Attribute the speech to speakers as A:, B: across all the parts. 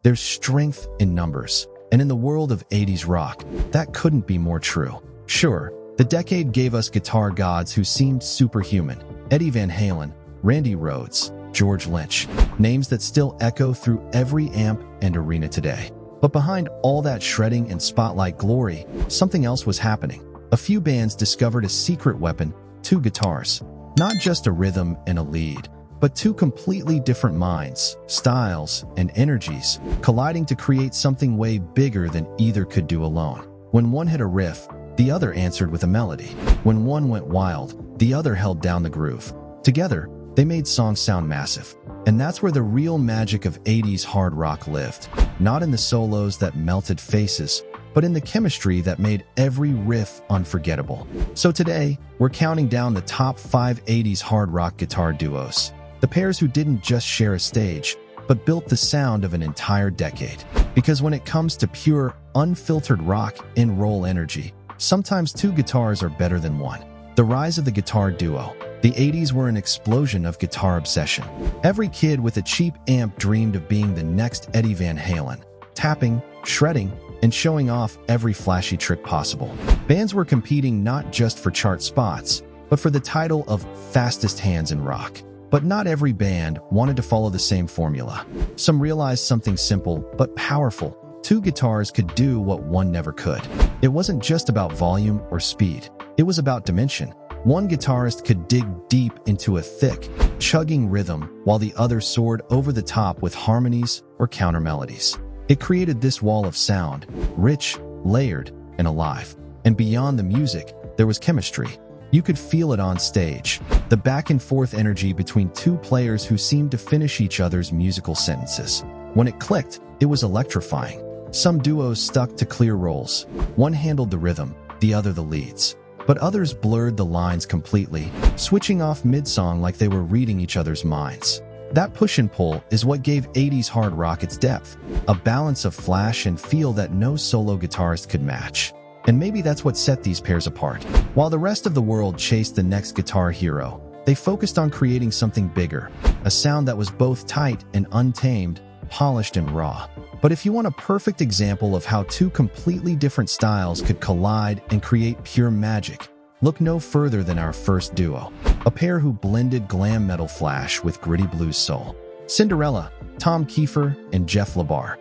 A: There's strength in numbers. And in the world of 80s rock, that couldn't be more true. Sure, the decade gave us guitar gods who seemed superhuman. Eddie Van Halen, Randy Rhoads, George Lynch. Names that still echo through every amp and arena today. But behind all that shredding and spotlight glory, something else was happening. A few bands discovered a secret weapon, two guitars. Not just a rhythm and a lead, but two completely different minds, styles, and energies, colliding to create something way bigger than either could do alone. When one hit a riff, the other answered with a melody. When one went wild, the other held down the groove. Together, they made songs sound massive. And that's where the real magic of 80s hard rock lived. Not in the solos that melted faces, but in the chemistry that made every riff unforgettable. So today, we're counting down the top 5 80s hard rock guitar duos. The pairs who didn't just share a stage, but built the sound of an entire decade. Because when it comes to pure, unfiltered rock and roll energy, sometimes two guitars are better than one. The rise of the guitar duo. The 80s were an explosion of guitar obsession. Every kid with a cheap amp dreamed of being the next Eddie Van Halen, tapping, shredding, and showing off every flashy trick possible. Bands were competing not just for chart spots, but for the title of fastest hands in rock. But not every band wanted to follow the same formula. Some realized something simple but powerful. Two guitars could do what one never could. It wasn't just about volume or speed. It was about dimension. One guitarist could dig deep into a thick, chugging rhythm, while the other soared over the top with harmonies or counter melodies. It created this wall of sound, rich, layered, and alive. And beyond the music, there was chemistry. You could feel it on stage. The back-and-forth energy between two players who seemed to finish each other's musical sentences. When it clicked, it was electrifying. Some duos stuck to clear roles. One handled the rhythm, the other the leads. But others blurred the lines completely, switching off mid-song like they were reading each other's minds. That push and pull is what gave 80s hard rock its depth, a balance of flash and feel that no solo guitarist could match. And maybe that's what set these pairs apart. While the rest of the world chased the next guitar hero, they focused on creating something bigger, a sound that was both tight and untamed, polished and raw. But if you want a perfect example of how two completely different styles could collide and create pure magic, look no further than our first duo, a pair who blended glam metal flash with gritty blues soul. Cinderella, Tom Kiefer and Jeff LaBar.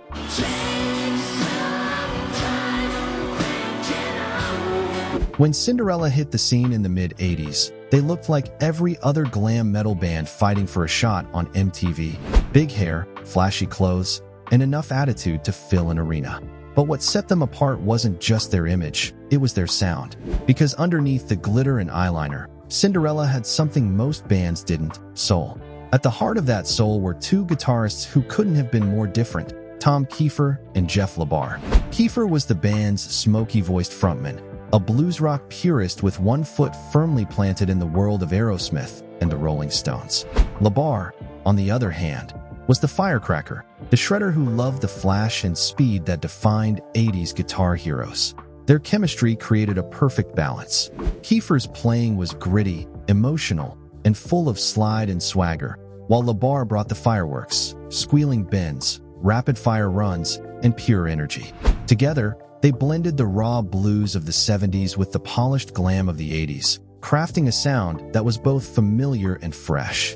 A: When Cinderella hit the scene in the mid-80s, they looked like every other glam metal band fighting for a shot on MTV. Big hair, flashy clothes, and enough attitude to fill an arena. But what set them apart wasn't just their image, it was their sound. Because underneath the glitter and eyeliner, Cinderella had something most bands didn't: soul. At the heart of that soul were two guitarists who couldn't have been more different: Tom Kiefer and Jeff LaBar. Kiefer was the band's smoky-voiced frontman, a blues rock purist with one foot firmly planted in the world of Aerosmith and the Rolling Stones. LaBar, on the other hand, was the firecracker, the shredder who loved the flash and speed that defined 80s guitar heroes. Their chemistry created a perfect balance. Kiefer's playing was gritty, emotional, and full of slide and swagger, while LaBar brought the fireworks, squealing bends, rapid-fire runs, and pure energy. Together, they blended the raw blues of the 70s with the polished glam of the 80s, crafting a sound that was both familiar and fresh.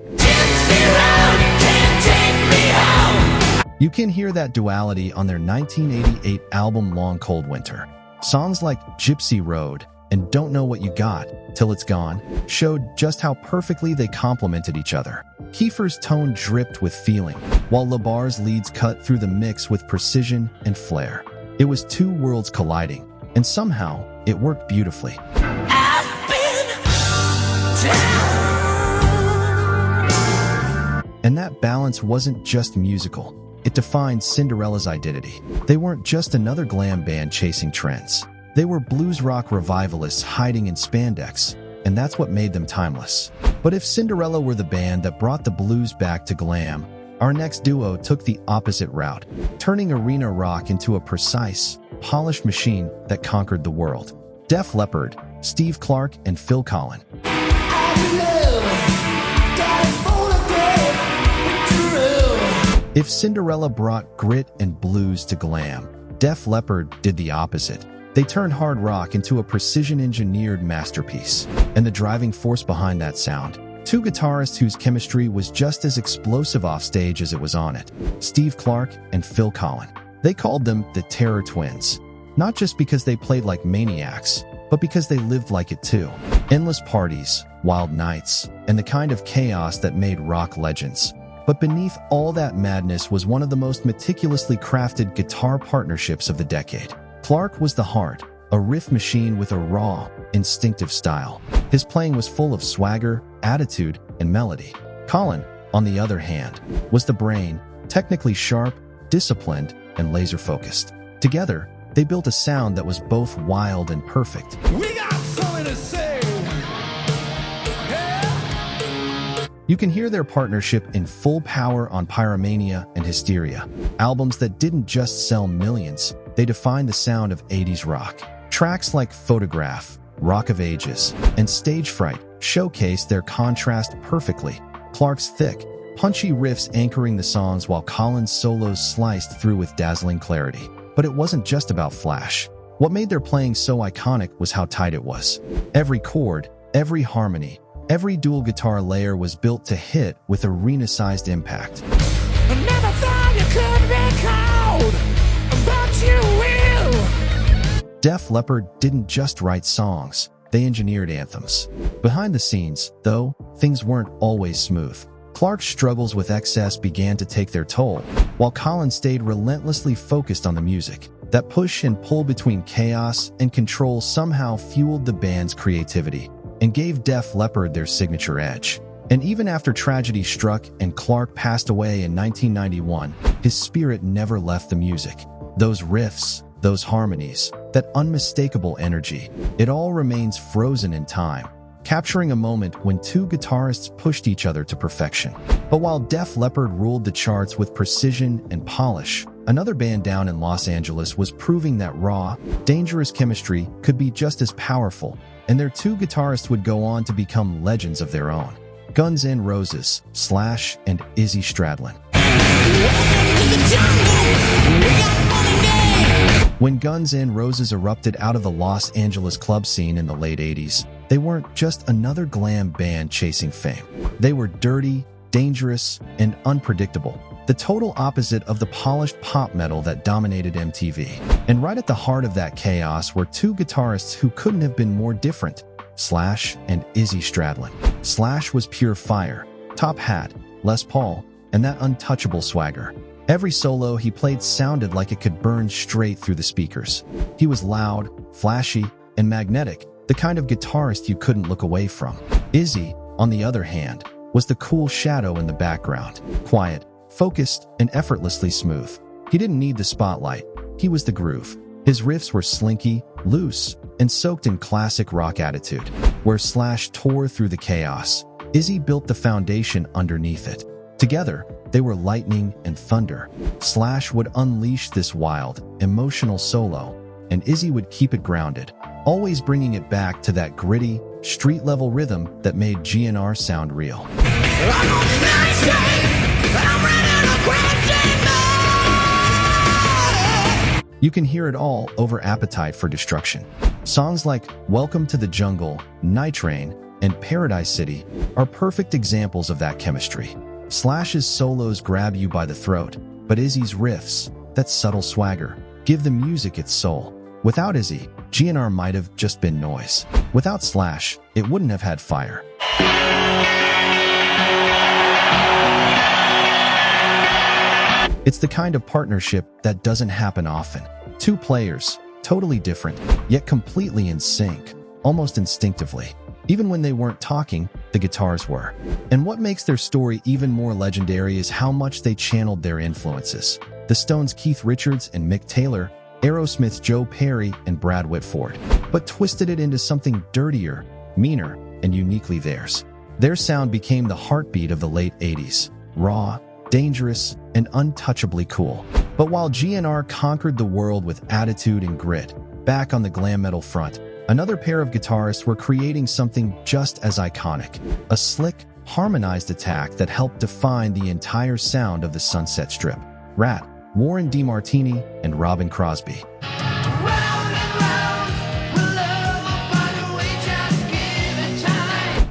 A: You can hear that duality on their 1988 album Long Cold Winter. Songs like Gypsy Road and Don't Know What You Got Till It's Gone showed just how perfectly they complemented each other. Kiefer's tone dripped with feeling, while LaBar's leads cut through the mix with precision and flair. It was two worlds colliding, and somehow it worked beautifully. And that balance wasn't just musical. It defined Cinderella's identity. They weren't just another glam band chasing trends. They were blues rock revivalists hiding in spandex, and that's what made them timeless. But if Cinderella were the band that brought the blues back to glam, our next duo took the opposite route, turning arena rock into a precise, polished machine that conquered the world. Def Leppard, Steve Clark, and Phil Collen. If Cinderella brought grit and blues to glam, Def Leppard did the opposite. They turned hard rock into a precision-engineered masterpiece. And the driving force behind that sound, two guitarists whose chemistry was just as explosive offstage as it was on it, Steve Clark and Phil Collen. They called them the Terror Twins, not just because they played like maniacs, but because they lived like it too. Endless parties, wild nights, and the kind of chaos that made rock legends. But beneath all that madness was one of the most meticulously crafted guitar partnerships of the decade. Clark was the heart, a riff machine with a raw, instinctive style. His playing was full of swagger, attitude, and melody. Collen, on the other hand, was the brain, technically sharp, disciplined, and laser-focused. Together, they built a sound that was both wild and perfect.
B: We got something to say. Yeah.
A: You can hear their partnership in full power on Pyromania and Hysteria, albums that didn't just sell millions, they defined the sound of 80s rock. Tracks like Photograph, Rock of Ages, and Stage Fright showcase their contrast perfectly. Clark's thick, punchy riffs anchoring the songs while Collen's solos sliced through with dazzling clarity. But it wasn't just about flash. What made their playing so iconic was how tight it was. Every chord, every harmony, every dual guitar layer was built to hit with arena-sized impact.
B: I never thought you could be cold, but you will.
A: Def Leppard didn't just write songs, they engineered anthems. Behind the scenes, though, things weren't always smooth. Clark's struggles with excess began to take their toll, while Collen stayed relentlessly focused on the music. That push and pull between chaos and control somehow fueled the band's creativity and gave Def Leppard their signature edge. And even after tragedy struck and Clark passed away in 1991, his spirit never left the music. Those riffs, those harmonies, that unmistakable energy, it all remains frozen in time, capturing a moment when two guitarists pushed each other to perfection. But while Def Leppard ruled the charts with precision and polish, another band down in Los Angeles was proving that raw, dangerous chemistry could be just as powerful, and their two guitarists would go on to become legends of their own. Guns N' Roses, Slash, and Izzy Stradlin. When Guns N' Roses erupted out of the Los Angeles club scene in the late 80s, they weren't just another glam band chasing fame. They were dirty, dangerous, and unpredictable, the total opposite of the polished pop metal that dominated MTV. And right at the heart of that chaos were two guitarists who couldn't have been more different, Slash and Izzy Stradlin. Slash was pure fire, top hat, Les Paul, and that untouchable swagger. Every solo he played sounded like it could burn straight through the speakers. He was loud, flashy, and magnetic, the kind of guitarist you couldn't look away from. Izzy, on the other hand, was the cool shadow in the background, quiet, focused, and effortlessly smooth. He didn't need the spotlight, he was the groove. His riffs were slinky, loose, and soaked in classic rock attitude. Where Slash tore through the chaos, Izzy built the foundation underneath it. Together, they were lightning and thunder. Slash would unleash this wild, emotional solo, and Izzy would keep it grounded, always bringing it back to that gritty, street-level rhythm that made GNR sound real. You can hear it all over Appetite for Destruction. Songs like Welcome to the Jungle, Night Train, and Paradise City are perfect examples of that chemistry. Slash's solos grab you by the throat, but Izzy's riffs, that subtle swagger, give the music its soul. Without Izzy, GNR might have just been noise. Without Slash, it wouldn't have had fire. It's the kind of partnership that doesn't happen often. Two players, totally different, yet completely in sync, almost instinctively. Even when they weren't talking, the guitars were. And what makes their story even more legendary is how much they channeled their influences. The Stones' Keith Richards and Mick Taylor, Aerosmith's Joe Perry and Brad Whitford, but twisted it into something dirtier, meaner, and uniquely theirs. Their sound became the heartbeat of the late 80s, raw, dangerous, and untouchably cool. But while GNR conquered the world with attitude and grit, back on the glam metal front, another pair of guitarists were creating something just as iconic. A slick, harmonized attack that helped define the entire sound of the Sunset Strip. Rat, Warren DeMartini, and Robin Crosby.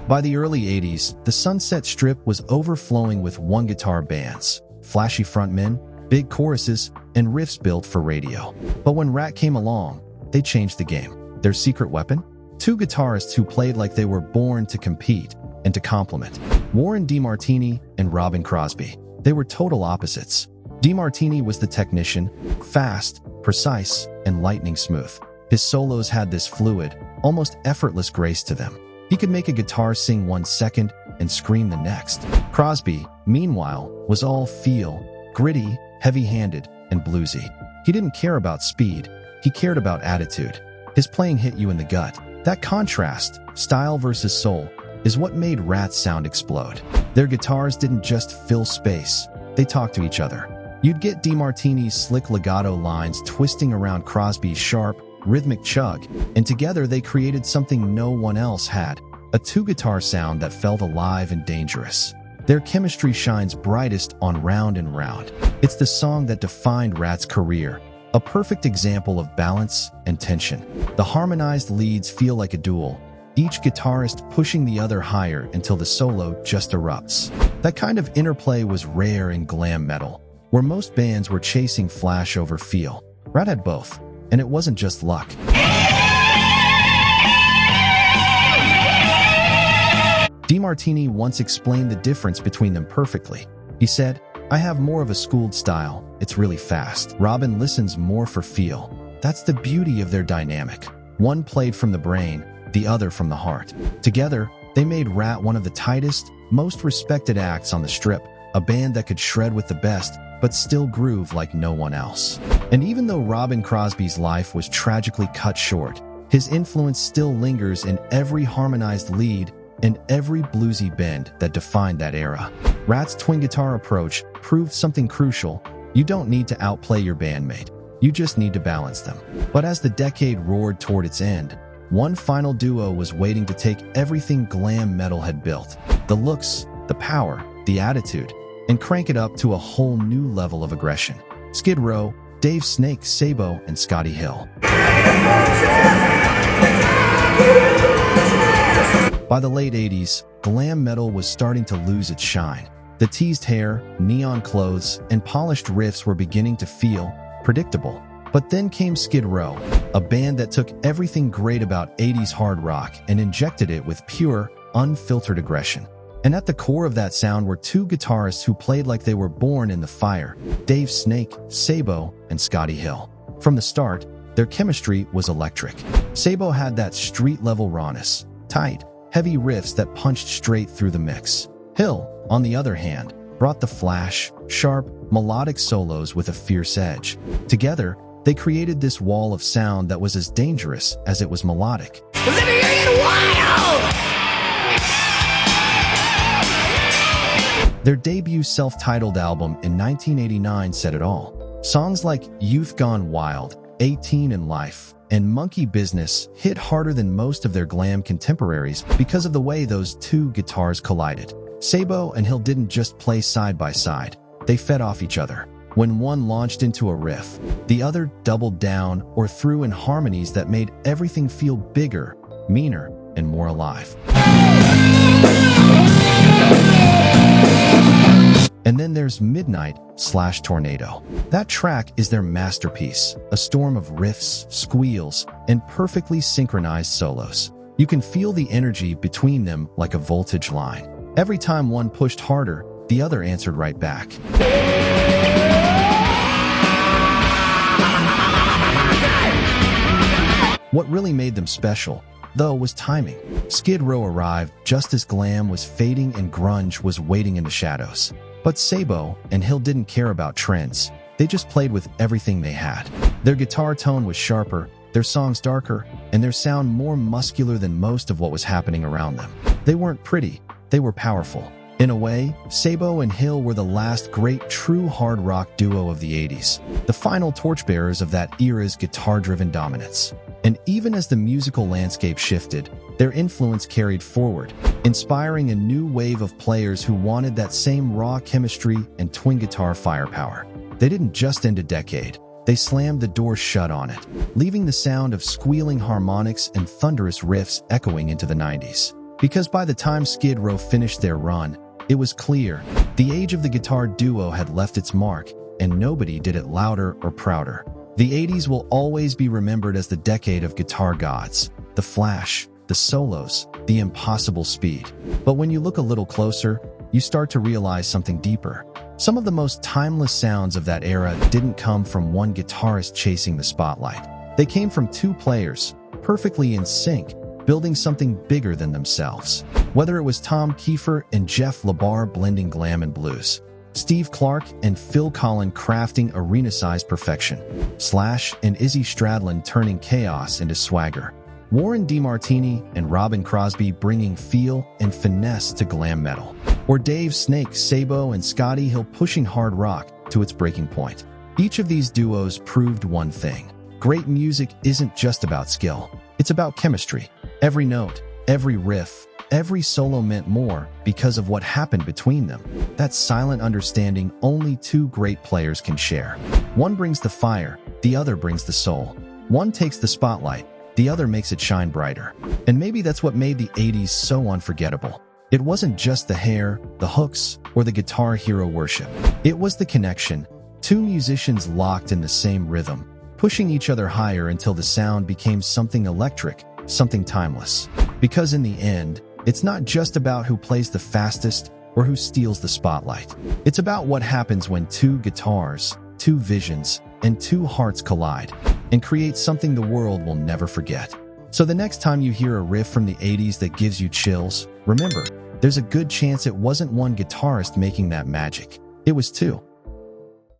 A: By the early 80s, the Sunset Strip was overflowing with one-guitar bands, flashy frontmen, big choruses, and riffs built for radio. But when Rat came along, they changed the game. Their secret weapon? Two guitarists who played like they were born to compete and to complement. Warren DeMartini and Robin Crosby. They were total opposites. DeMartini was the technician, fast, precise, and lightning smooth. His solos had this fluid, almost effortless grace to them. He could make a guitar sing 1 second and scream the next. Crosby, meanwhile, was all feel, gritty, heavy-handed, and bluesy. He didn't care about speed, he cared about attitude. His playing hit you in the gut. That contrast, style versus soul, is what made Rat's sound explode. Their guitars didn't just fill space, they talked to each other. You'd get DeMartini's slick legato lines twisting around Crosby's sharp, rhythmic chug, and together they created something no one else had, a two-guitar sound that felt alive and dangerous. Their chemistry shines brightest on Round and Round. It's the song that defined Rat's career, a perfect example of balance and tension. The harmonized leads feel like a duel, each guitarist pushing the other higher until the solo just erupts. That kind of interplay was rare in glam metal, where most bands were chasing flash over feel. Rat had both. And it wasn't just luck. DeMartini once explained the difference between them perfectly. He said, "I have more of a schooled style, it's really fast. Robin listens more for feel." That's the beauty of their dynamic. One played from the brain, the other from the heart. Together, they made Rat one of the tightest, most respected acts on the Strip, a band that could shred with the best, but still groove like no one else. And even though Robin Crosby's life was tragically cut short, his influence still lingers in every harmonized lead and every bluesy bend that defined that era. Rat's twin guitar approach proved something crucial. You don't need to outplay your bandmate. You just need to balance them. But as the decade roared toward its end, one final duo was waiting to take everything glam metal had built. The looks, the power, the attitude, and crank it up to a whole new level of aggression. Skid Row, Dave Snake Sabo, and Scotty Hill. By the late 80s, glam metal was starting to lose its shine. The teased hair, neon clothes, and polished riffs were beginning to feel predictable. But then came Skid Row, a band that took everything great about 80s hard rock and injected it with pure, unfiltered aggression. And at the core of that sound were two guitarists who played like they were born in the fire, Dave Snake, Sabo, and Scotty Hill. From the start, their chemistry was electric. Sabo had that street-level rawness, tight, heavy riffs that punched straight through the mix. Hill, on the other hand, brought the flash, sharp, melodic solos with a fierce edge. Together, they created this wall of sound that was as dangerous as it was melodic. Their debut self-titled album in 1989 said it all. Songs like Youth Gone Wild, 18 in Life, and Monkey Business hit harder than most of their glam contemporaries because of the way those two guitars collided. Sabo and Hill didn't just play side by side, they fed off each other. When one launched into a riff, the other doubled down or threw in harmonies that made everything feel bigger, meaner, and more alive. And then there's Midnight/Tornado. That track is their masterpiece, a storm of riffs, squeals, and perfectly synchronized solos. You can feel the energy between them like a voltage line. Every time one pushed harder, the other answered right back. What really made them special, though, was timing. Skid Row arrived just as glam was fading and grunge was waiting in the shadows. But Sabo and Hill didn't care about trends. They just played with everything they had. Their guitar tone was sharper, their songs darker, and their sound more muscular than most of what was happening around them. They weren't pretty, they were powerful. In a way, Sabo and Hill were the last great true hard rock duo of the 80s, the final torchbearers of that era's guitar-driven dominance. And even as the musical landscape shifted, their influence carried forward. In inspiring a new wave of players who wanted that same raw chemistry and twin guitar firepower. They didn't just end a decade, they slammed the door shut on it, leaving the sound of squealing harmonics and thunderous riffs echoing into the 90s. Because by the time Skid Row finished their run, it was clear the age of the guitar duo had left its mark, and nobody did it louder or prouder. The 80s will always be remembered as the decade of guitar gods, the flash, the solos, the impossible speed. But when you look a little closer, you start to realize something deeper. Some of the most timeless sounds of that era didn't come from one guitarist chasing the spotlight. They came from two players, perfectly in sync, building something bigger than themselves. Whether it was Tom Kiefer and Jeff LaBar blending glam and blues, Steve Clark and Phil Collen crafting arena-sized perfection, Slash and Izzy Stradlin turning chaos into swagger, Warren DeMartini and Robin Crosby bringing feel and finesse to glam metal, or Dave Snake Sabo and Scotty Hill pushing hard rock to its breaking point. Each of these duos proved one thing: great music isn't just about skill, it's about chemistry. Every note, every riff, every solo meant more because of what happened between them. That silent understanding only two great players can share. One brings the fire, the other brings the soul. One takes the spotlight, the other makes it shine brighter. And maybe that's what made the 80s so unforgettable. It wasn't just the hair, the hooks, or the guitar hero worship. It was the connection, two musicians locked in the same rhythm, pushing each other higher until the sound became something electric, something timeless. Because in the end, it's not just about who plays the fastest or who steals the spotlight. It's about what happens when two guitars, two visions, and two hearts collide and create something the world will never forget. So the next time you hear a riff from the 80s that gives you chills, remember, there's a good chance it wasn't one guitarist making that magic. It was two.